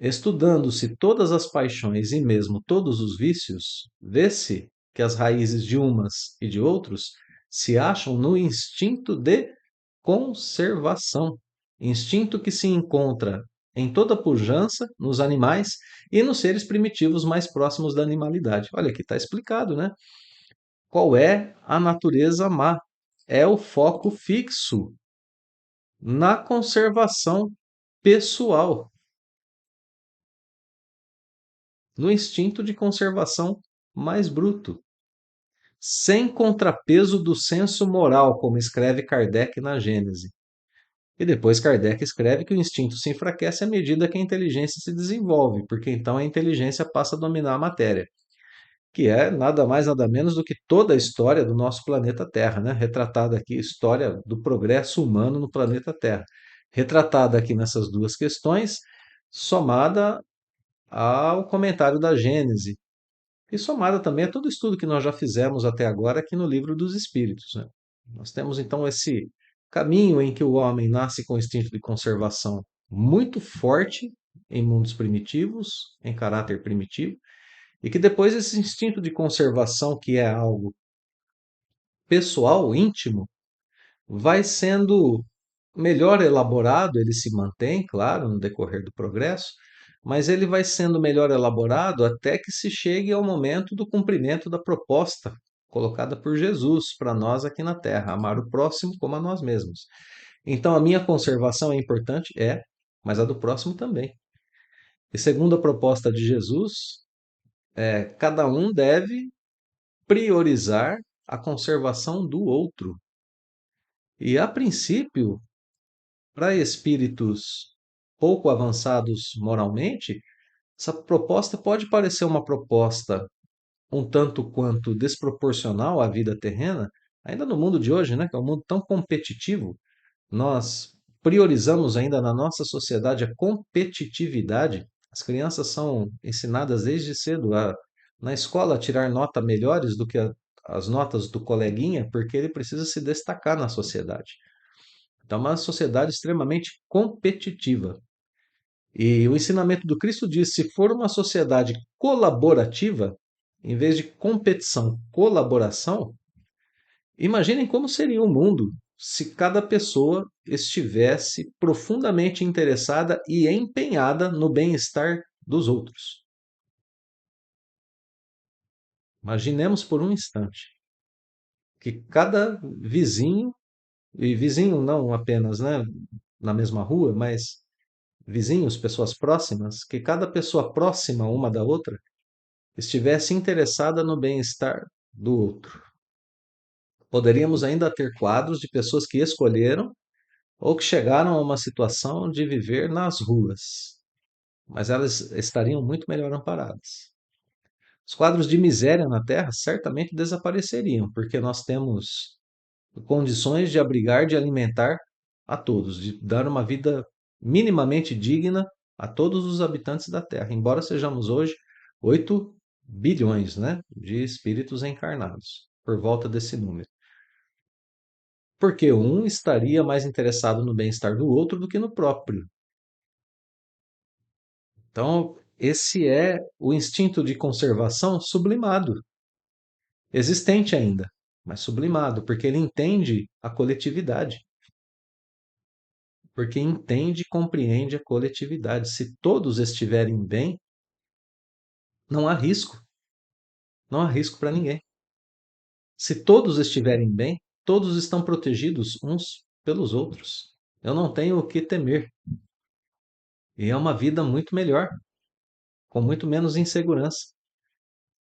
Estudando-se todas as paixões e mesmo todos os vícios, vê-se que as raízes de umas e de outros se acham no instinto de conservação, instinto que se encontra em toda pujança nos animais e nos seres primitivos mais próximos da animalidade. Olha, aqui está explicado, né? Qual é a natureza má? É o foco fixo na conservação pessoal, no instinto de conservação mais bruto, sem contrapeso do senso moral, como escreve Kardec na Gênese. E depois Kardec escreve que o instinto se enfraquece à medida que a inteligência se desenvolve, porque então a inteligência passa a dominar a matéria, que é nada mais nada menos do que toda a história do nosso planeta Terra, né? Retratada aqui, história do progresso humano no planeta Terra. Retratada aqui nessas duas questões, somada ao comentário da Gênese, e somada também a todo o estudo que nós já fizemos até agora aqui no Livro dos Espíritos, né? Nós temos então esse caminho em que o homem nasce com o instinto de conservação muito forte em mundos primitivos, em caráter primitivo, e que depois esse instinto de conservação, que é algo pessoal, íntimo, vai sendo melhor elaborado, ele se mantém, claro, no decorrer do progresso, mas ele vai sendo melhor elaborado até que se chegue ao momento do cumprimento da proposta colocada por Jesus para nós aqui na Terra, amar o próximo como a nós mesmos. Então, a minha conservação é importante? É, mas a do próximo também. E segundo a proposta de Jesus, cada um deve priorizar a conservação do outro. E, a princípio, para espíritos pouco avançados moralmente, essa proposta pode parecer uma proposta um tanto quanto desproporcional à vida terrena, ainda no mundo de hoje, né, que é um mundo tão competitivo. Nós priorizamos ainda na nossa sociedade a competitividade. As crianças são ensinadas desde cedo na escola a tirar nota melhores do que as notas do coleguinha, porque ele precisa se destacar na sociedade. Então, é uma sociedade extremamente competitiva. E o ensinamento do Cristo diz: se for uma sociedade colaborativa, em vez de competição, colaboração, imaginem como seria o mundo se cada pessoa estivesse profundamente interessada e empenhada no bem-estar dos outros. Imaginemos por um instante que cada vizinho, e vizinho não apenas, né, na mesma rua, mas vizinhos, pessoas próximas, que cada pessoa próxima uma da outra estivesse interessada no bem-estar do outro. Poderíamos ainda ter quadros de pessoas que escolheram ou que chegaram a uma situação de viver nas ruas, mas elas estariam muito melhor amparadas. Os quadros de miséria na Terra certamente desapareceriam, porque nós temos condições de abrigar, de alimentar a todos, de dar uma vida minimamente digna a todos os habitantes da Terra, embora sejamos hoje 8 bilhões, né, de espíritos encarnados, por volta desse número. Porque um estaria mais interessado no bem-estar do outro do que no próprio. Então, esse é o instinto de conservação sublimado, existente ainda, mas sublimado, porque ele entende a coletividade, porque entende e compreende a coletividade. Se todos estiverem bem, não há risco, não há risco para ninguém. Se todos estiverem bem, todos estão protegidos uns pelos outros. Eu não tenho o que temer. E é uma vida muito melhor, com muito menos insegurança,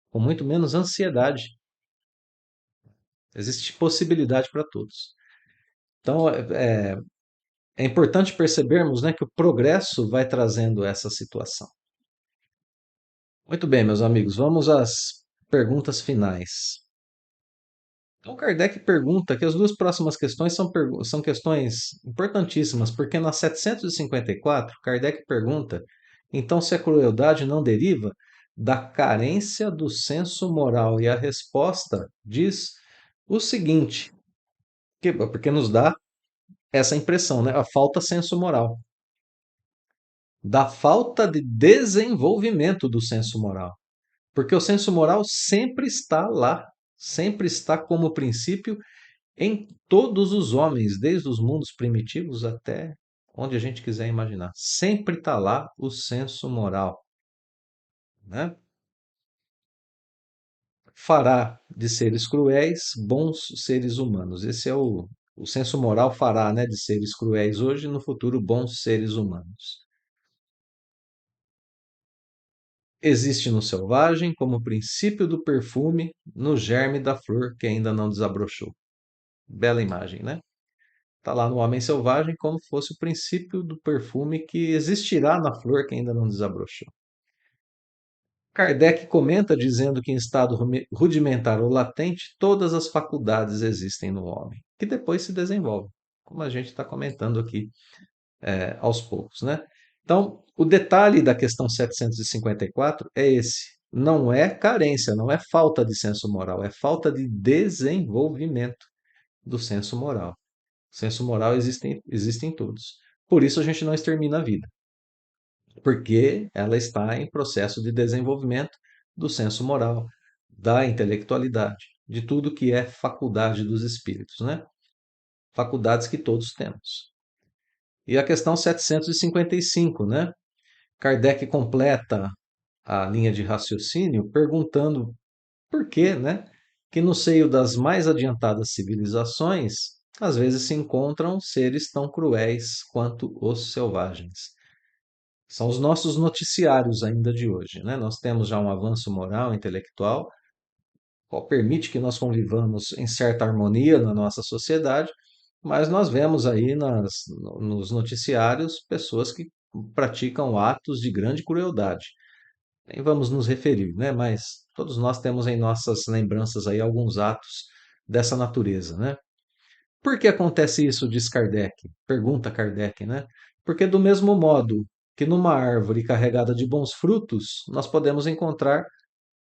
com muito menos ansiedade. Existe possibilidade para todos. Então, é importante percebermos, né, que o progresso vai trazendo essa situação. Muito bem, meus amigos, vamos às perguntas finais. Então, Kardec pergunta que as duas próximas questões são questões importantíssimas, porque na 754, Kardec pergunta: então, se a crueldade não deriva da carência do senso moral? E a resposta diz o seguinte, porque nos dá essa impressão, né? A falta senso moral, da falta de desenvolvimento do senso moral. Porque o senso moral sempre está lá, sempre está como princípio em todos os homens, desde os mundos primitivos até onde a gente quiser imaginar. Sempre está lá o senso moral, né? fará de seres cruéis bons seres humanos. Esse é o senso moral fará, né, de seres cruéis hoje e no futuro bons seres humanos. Existe no selvagem como princípio do perfume no germe da flor que ainda não desabrochou. Bela imagem, né? Está lá no homem selvagem como fosse o princípio do perfume que existirá na flor que ainda não desabrochou. Kardec comenta dizendo que em estado rudimentar ou latente, todas as faculdades existem no homem, que depois se desenvolvem, como a gente está comentando aqui aos poucos, né? Então, o detalhe da questão 754 é esse. Não é carência, não é falta de senso moral, é falta de desenvolvimento do senso moral. O senso moral existe em todos. Por isso a gente não extermina a vida, porque ela está em processo de desenvolvimento do senso moral, da intelectualidade, de tudo que é faculdade dos espíritos, né? Faculdades que todos temos. E a questão 755, né? Kardec completa a linha de raciocínio perguntando por que, né, que no seio das mais adiantadas civilizações, às vezes se encontram seres tão cruéis quanto os selvagens. São os nossos noticiários ainda de hoje, né? Nós temos já um avanço moral, intelectual, qual permite que nós convivamos em certa harmonia na nossa sociedade, mas nós vemos aí nos noticiários pessoas que praticam atos de grande crueldade. Nem vamos nos referir, né? Mas todos nós temos em nossas lembranças aí alguns atos dessa natureza, né? Por que acontece isso, diz Kardec? Pergunta Kardec, né? Porque do mesmo modo que numa árvore carregada de bons frutos, nós podemos encontrar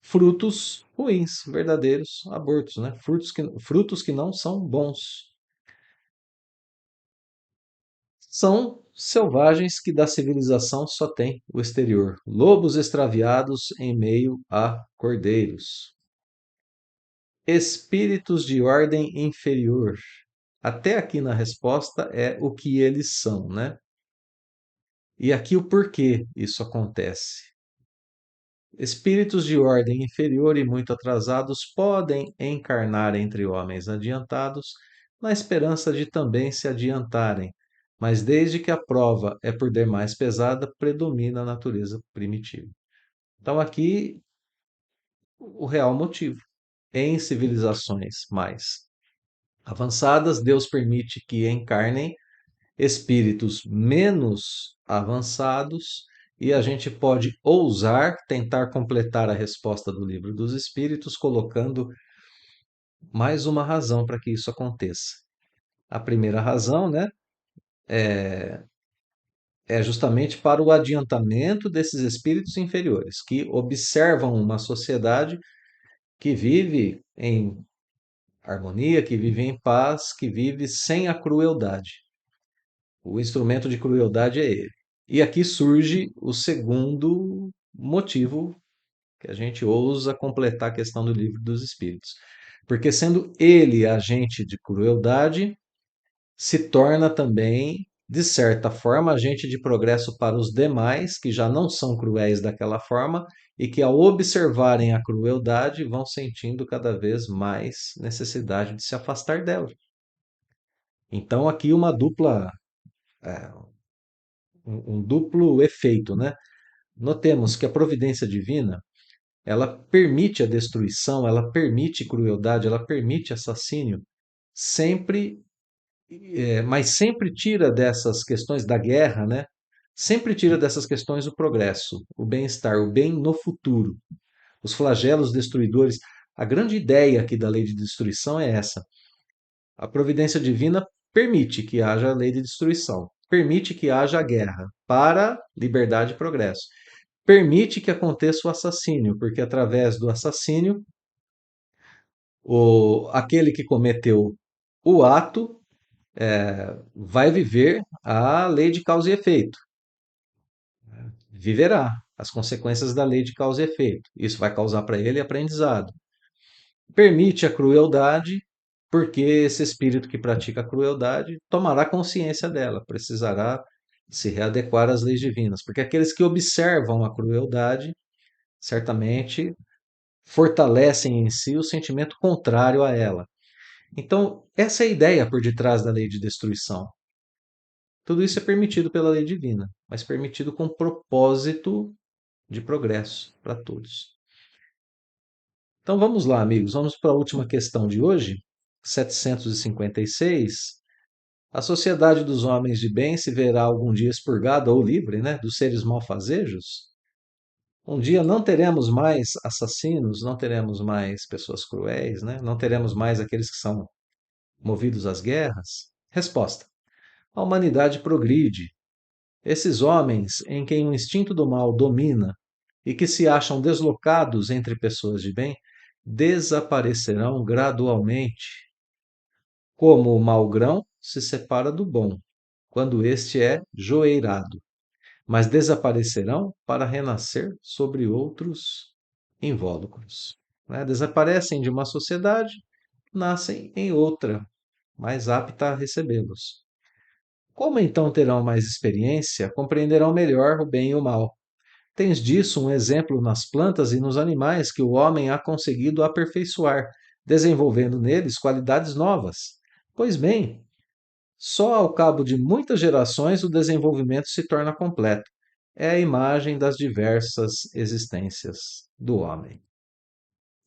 frutos ruins, verdadeiros abortos, né? Frutos que não são bons. São selvagens que da civilização só tem o exterior. Lobos extraviados em meio a cordeiros. Espíritos de ordem inferior. Até aqui na resposta é o que eles são, né? E aqui o porquê isso acontece. Espíritos de ordem inferior e muito atrasados podem encarnar entre homens adiantados, na esperança de também se adiantarem, mas desde que a prova é por demais pesada, predomina a natureza primitiva. Então, aqui o real motivo. Em civilizações mais avançadas, Deus permite que encarnem espíritos menos avançados e a gente pode ousar tentar completar a resposta do livro dos espíritos colocando mais uma razão para que isso aconteça. A primeira razão, né, é justamente para o adiantamento desses espíritos inferiores que observam uma sociedade que vive em harmonia, que vive em paz, que vive sem a crueldade. O instrumento de crueldade é ele. E aqui surge o segundo motivo que a gente ousa completar a questão do livro dos Espíritos. Porque sendo ele agente de crueldade, se torna também, de certa forma, agente de progresso para os demais, que já não são cruéis daquela forma, e que ao observarem a crueldade vão sentindo cada vez mais necessidade de se afastar dela. Então aqui uma dupla, é, um duplo efeito, né? Notemos que a providência divina, ela permite a destruição, ela permite crueldade, ela permite assassínio, sempre, mas sempre tira dessas questões da guerra, né? Sempre tira dessas questões o progresso, o bem-estar, o bem no futuro. Os flagelos destruidores, a grande ideia aqui da lei de destruição é essa. A providência divina permite que haja lei de destruição, permite que haja guerra para liberdade e progresso. Permite que aconteça o assassínio, porque através do assassínio, aquele que cometeu o ato vai viver a lei de causa e efeito. Viverá as consequências da lei de causa e efeito. Isso vai causar para ele aprendizado. Permite a crueldade, porque esse espírito que pratica a crueldade tomará consciência dela, precisará se readequar às leis divinas, porque aqueles que observam a crueldade, certamente fortalecem em si o sentimento contrário a ela. Então, essa é a ideia por detrás da lei de destruição. Tudo isso é permitido pela lei divina, mas permitido com propósito de progresso para todos. Então vamos lá, amigos, vamos para a última questão de hoje, 756. A sociedade dos homens de bem se verá algum dia expurgada ou livre, né, dos seres malfazejos? Um dia não teremos mais assassinos, não teremos mais pessoas cruéis, né? Não teremos mais aqueles que são movidos às guerras? Resposta: a humanidade progride. Esses homens em quem o instinto do mal domina e que se acham deslocados entre pessoas de bem desaparecerão gradualmente, como o mau grão se separa do bom, quando este é joeirado, mas desaparecerão para renascer sobre outros invólucros. Né? Desaparecem de uma sociedade, nascem em outra, mais apta a recebê-los. Como então terão mais experiência, compreenderão melhor o bem e o mal. Tens disso um exemplo nas plantas e nos animais que o homem ha conseguido aperfeiçoar, desenvolvendo neles qualidades novas. Pois bem, só ao cabo de muitas gerações o desenvolvimento se torna completo. É a imagem das diversas existências do homem.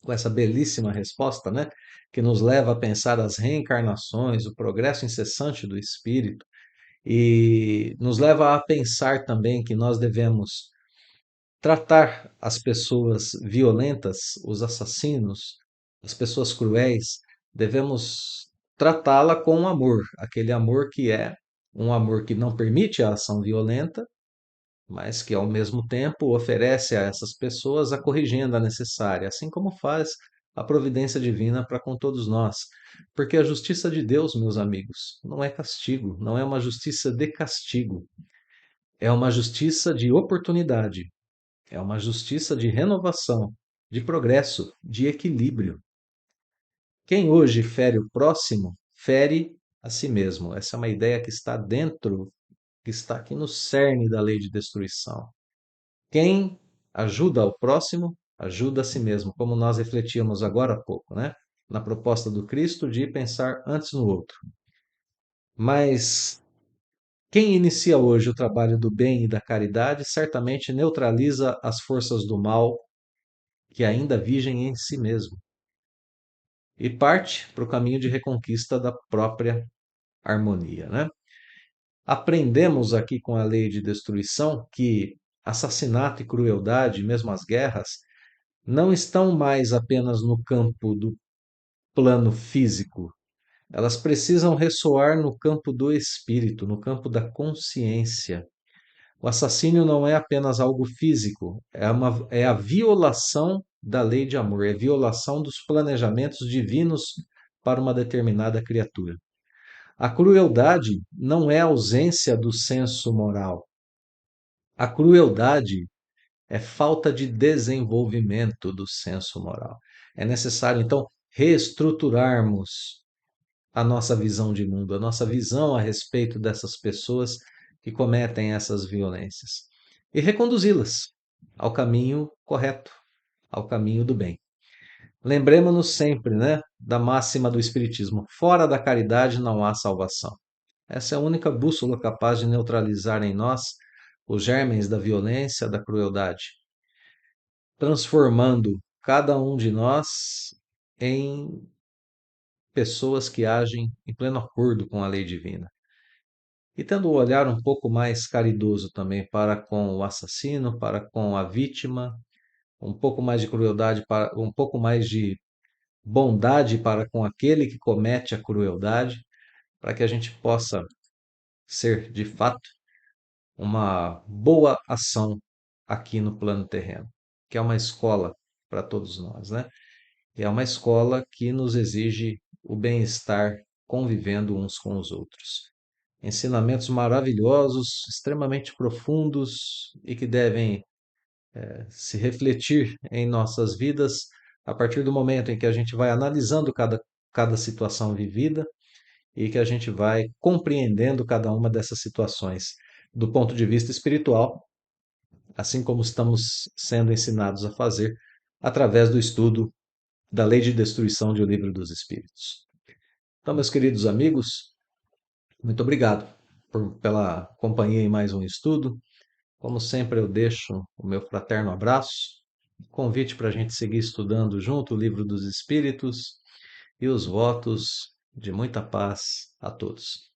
Com essa belíssima resposta, né, que nos leva a pensar as reencarnações, o progresso incessante do espírito, e nos leva a pensar também que nós devemos tratar as pessoas violentas, os assassinos, as pessoas cruéis, devemos tratá-la com amor, aquele amor que é um amor que não permite a ação violenta, mas que ao mesmo tempo oferece a essas pessoas a corrigenda necessária, assim como faz a providência divina para com todos nós. Porque a justiça de Deus, meus amigos, não é castigo, não é uma justiça de castigo, é uma justiça de oportunidade, é uma justiça de renovação, de progresso, de equilíbrio. Quem hoje fere o próximo, fere a si mesmo. Essa é uma ideia que está dentro, que está aqui no cerne da lei de destruição. Quem ajuda ao próximo, ajuda a si mesmo, como nós refletíamos agora há pouco, né? Na proposta do Cristo de pensar antes no outro. Mas quem inicia hoje o trabalho do bem e da caridade certamente neutraliza as forças do mal que ainda vigem em si mesmo e parte para o caminho de reconquista da própria harmonia, né? Aprendemos aqui com a lei de destruição que assassinato e crueldade, mesmo as guerras, não estão mais apenas no campo do plano físico. Elas precisam ressoar no campo do espírito, no campo da consciência. O assassínio não é apenas algo físico, é a violação da lei de amor, é a violação dos planejamentos divinos para uma determinada criatura. A crueldade não é ausência do senso moral. A crueldade é falta de desenvolvimento do senso moral. É necessário, então, reestruturarmos a nossa visão de mundo, a nossa visão a respeito dessas pessoas que cometem essas violências e reconduzi-las ao caminho correto, ao caminho do bem. Lembremos-nos sempre, né, da máxima do Espiritismo: fora da caridade não há salvação. Essa é a única bússola capaz de neutralizar em nós os germens da violência, da crueldade, transformando cada um de nós em pessoas que agem em pleno acordo com a lei divina. E tendo um olhar um pouco mais caridoso também para com o assassino, para com a vítima, um pouco mais de crueldade, para, um pouco mais de bondade para com aquele que comete a crueldade, para que a gente possa ser, de fato, uma boa ação aqui no plano terreno, que é uma escola para todos nós, né? E é uma escola que nos exige o bem-estar convivendo uns com os outros. Ensinamentos maravilhosos, extremamente profundos e que devem se refletir em nossas vidas a partir do momento em que a gente vai analisando cada situação vivida e que a gente vai compreendendo cada uma dessas situações do ponto de vista espiritual, assim como estamos sendo ensinados a fazer através do estudo da Lei de Destruição de O Livro dos Espíritos. Então, meus queridos amigos, muito obrigado pela companhia em mais um estudo. Como sempre, eu deixo o meu fraterno abraço, convite para a gente seguir estudando junto o Livro dos Espíritos e os votos de muita paz a todos.